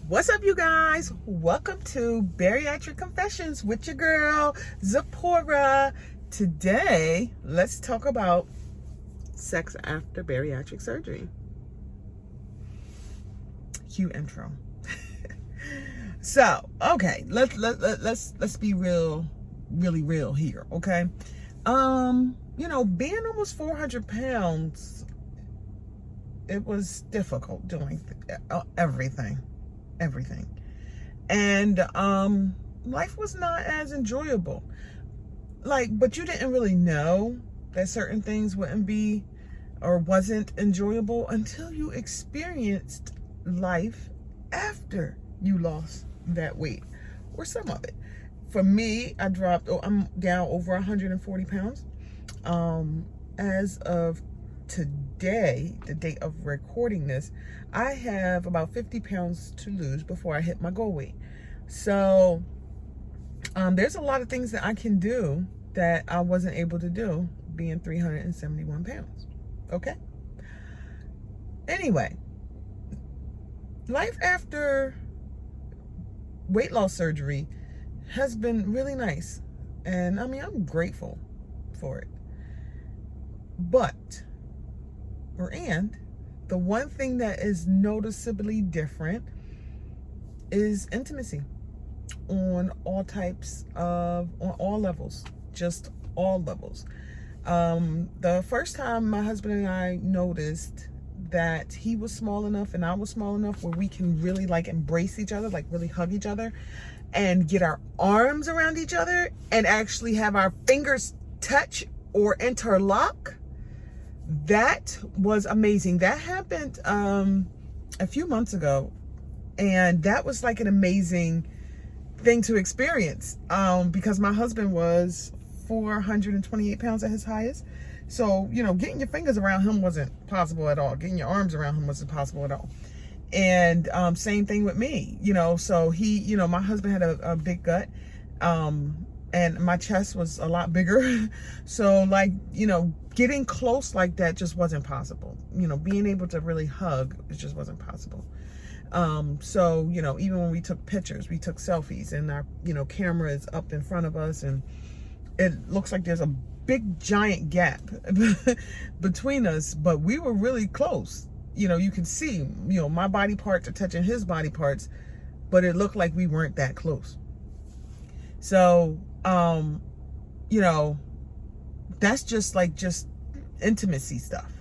What's up, you guys? Welcome to Bariatric Confessions with your girl, Zipporah. Today, let's talk about sex after bariatric surgery. Cue intro. So, okay, let's be really real here, okay? Being almost 400 pounds, it was difficult doing everything. And life was not as enjoyable. But you didn't really know that certain things wouldn't be or wasn't enjoyable until you experienced life after you lost that weight, or some of it. For me, I'm down over 140 pounds. As of today, the date of recording this, I have about 50 pounds to lose before I hit my goal weight. So there's a lot of things that I can do that I wasn't able to do being 371 pounds. Okay? Anyway, life after weight loss surgery has been really nice. And I'm grateful for it. And the one thing that is noticeably different is intimacy on all levels, just all levels. The first time my husband and I noticed that he was small enough and I was small enough where we can really embrace each other, really hug each other and get our arms around each other and actually have our fingers touch or interlock. That was amazing. That happened a few months ago, and that was an amazing thing to experience because my husband was 428 pounds at his highest. So, getting your fingers around him wasn't possible at all. Getting your arms around him wasn't possible at all. And same thing with me, so he, my husband had a big gut, and my chest was a lot bigger. So getting close like that just wasn't possible. Being able to really hug, it just wasn't possible. So, even when we took pictures, we took selfies, and our, camera is up in front of us, and it looks like there's a big giant gap between us, but we were really close. You can see, my body parts are touching his body parts, but it looked like we weren't that close. So, that's just intimacy stuff.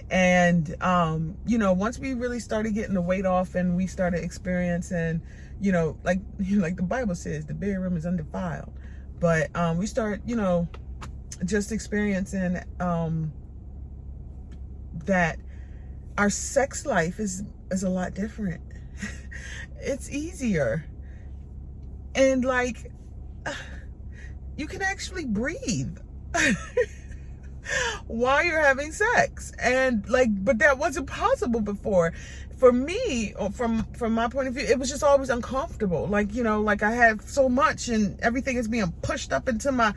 And, once we really started getting the weight off and we started experiencing, like the Bible says, the bare room is undefiled. But, we start, just experiencing, that our sex life is a lot different. It's easier. And you can actually breathe while you're having sex. And but that wasn't possible before. For me, from my point of view, it was just always uncomfortable. I had so much and everything is being pushed up into my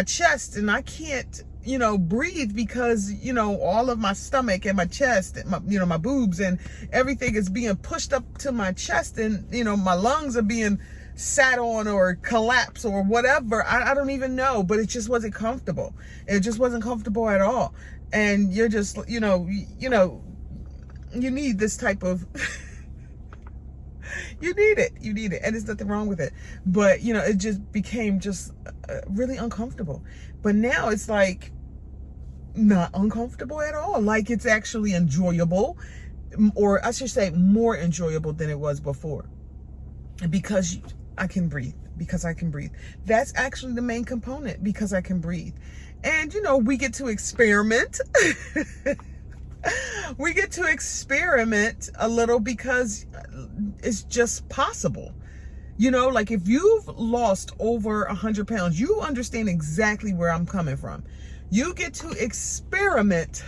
chest, and I can't, breathe because, all of my stomach and my chest and my boobs and everything is being pushed up to my chest, and, my lungs are being sat on or collapse or whatever. I don't even know, but it just wasn't comfortable. It just wasn't comfortable at all. And you're just, you need this type of, you need it. And there's nothing wrong with it. But, it just became just really uncomfortable. But now it's not uncomfortable at all. It's actually enjoyable, or I should say more enjoyable than it was before. Because I can breathe. That's actually the main component, because I can breathe. And, we get to experiment. We get to experiment a little because it's just possible. If you've lost over 100 pounds, you understand exactly where I'm coming from. You get to experiment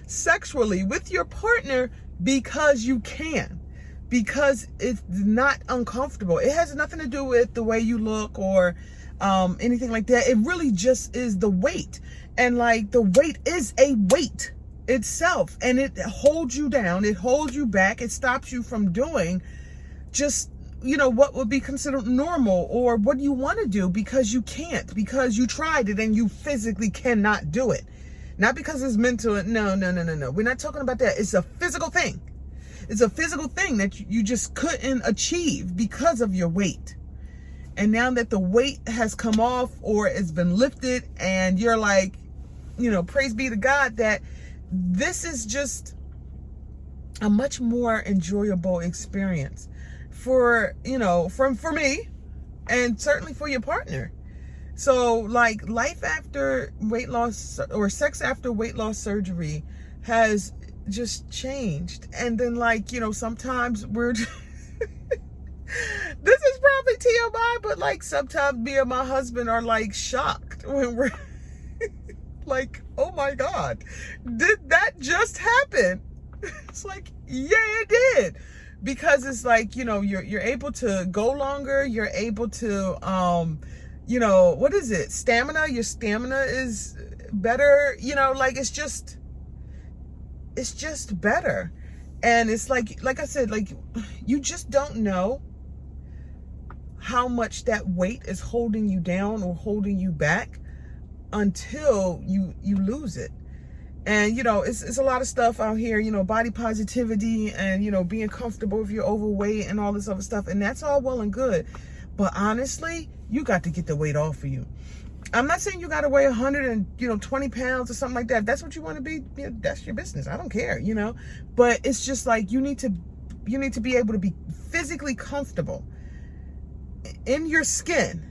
sexually with your partner because you can. Because it's not uncomfortable. It has nothing to do with the way you look or anything like that. It really just is the weight. And the weight is a weight. itself, and it holds you down, it holds you back, it stops you from doing just, what would be considered normal or what you want to do, because you can't, because you tried it and you physically cannot do it. Not because it's mental. No. We're not talking about that. It's a physical thing. It's a physical thing that you just couldn't achieve because of your weight. And now that the weight has come off or it's been lifted, and you're like, praise be to God that this is just a much more enjoyable experience for me, and certainly for your partner. So like, life after weight loss, or sex after weight loss surgery, has just changed. And then sometimes we're this is probably TMI, but like sometimes me and my husband are like shocked when we're like, oh my God, did that just happen? It's like, yeah, it did. Because it's like, you're able to go longer, you're able to what is it? Stamina. Your stamina is better. It's just better. And it's like I said, like, you just don't know how much that weight is holding you down or holding you back until you lose it. And, it's a lot of stuff out here, body positivity and, being comfortable if you're overweight and all this other stuff. And that's all well and good. But honestly, you got to get the weight off of you. I'm not saying you got to weigh 120 pounds or something like that. If that's what you want to be, that's your business. I don't care, But it's just like, you need to be able to be physically comfortable in your skin.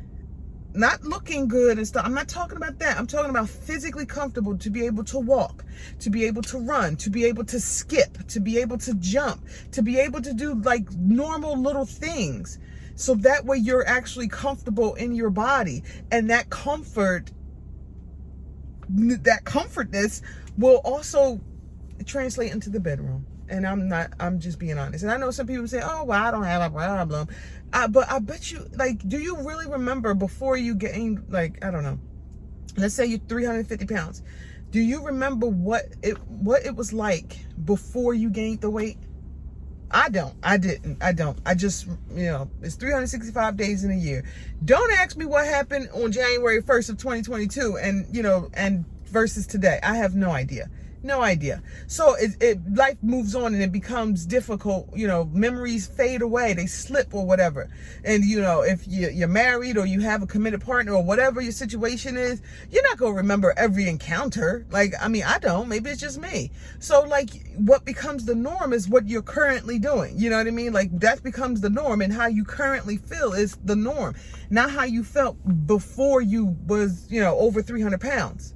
Not looking good and stuff. I'm not talking about that. I'm talking about physically comfortable, to be able to walk, to be able to run, to be able to skip, to be able to jump, to be able to do like normal little things. So that way you're actually comfortable in your body, and that comfortness will also translate into the bedroom. And I'm just being honest. And I know some people say, oh, well, I don't have a problem. But I bet you, like, do you really remember before you gained, like, I don't know, let's say you're 350 pounds. Do you remember what it was like before you gained the weight? I don't. I just, it's 365 days in a year. Don't ask me what happened on January 1st of 2022 and versus today. I have no idea. No idea. So life moves on and it becomes difficult. Memories fade away, they slip or whatever. And if you're married or you have a committed partner or whatever your situation is, you're not gonna remember every encounter. Like, I mean, I don't. Maybe it's just me. So like, what becomes the norm is what you're currently doing. You know what I mean? Like, that becomes the norm, and how you currently feel is the norm, not how you felt before you was over 300 pounds.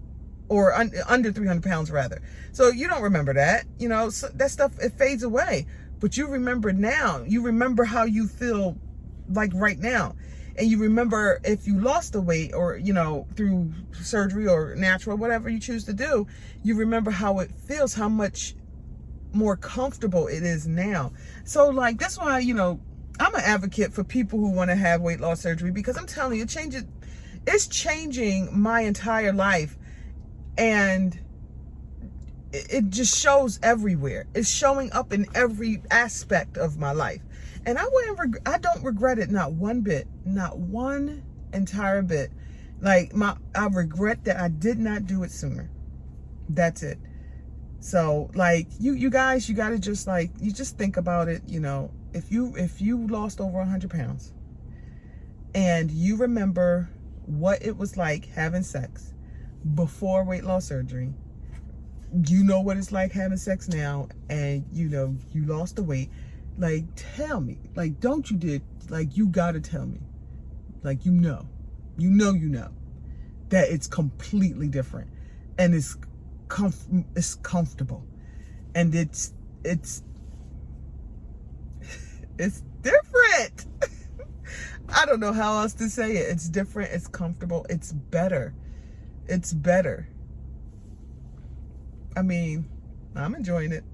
Or under 300 pounds rather. So you don't remember that, so that stuff, it fades away. But you remember now. You remember how you feel like right now. And you remember if you lost the weight or, through surgery or natural, whatever you choose to do, you remember how it feels, how much more comfortable it is now. So like, that's why, I'm an advocate for people who want to have weight loss surgery, because I'm telling you, it's changing my entire life. And it just shows everywhere. It's showing up in every aspect of my life. And I don't regret it, not one bit, not one entire bit. Like, I regret that I did not do it sooner. That's it. So like, you guys, you got to just like, you just think about it. If you lost over 100 pounds and you remember what it was like having sex before weight loss surgery, you know what it's like having sex now, and you lost the weight. Like, tell me, like, don't you gotta tell me, like, that it's completely different, and it's comfortable, and it's different. I don't know how else to say it. It's different, it's comfortable, it's better. It's better. I mean, I'm enjoying it.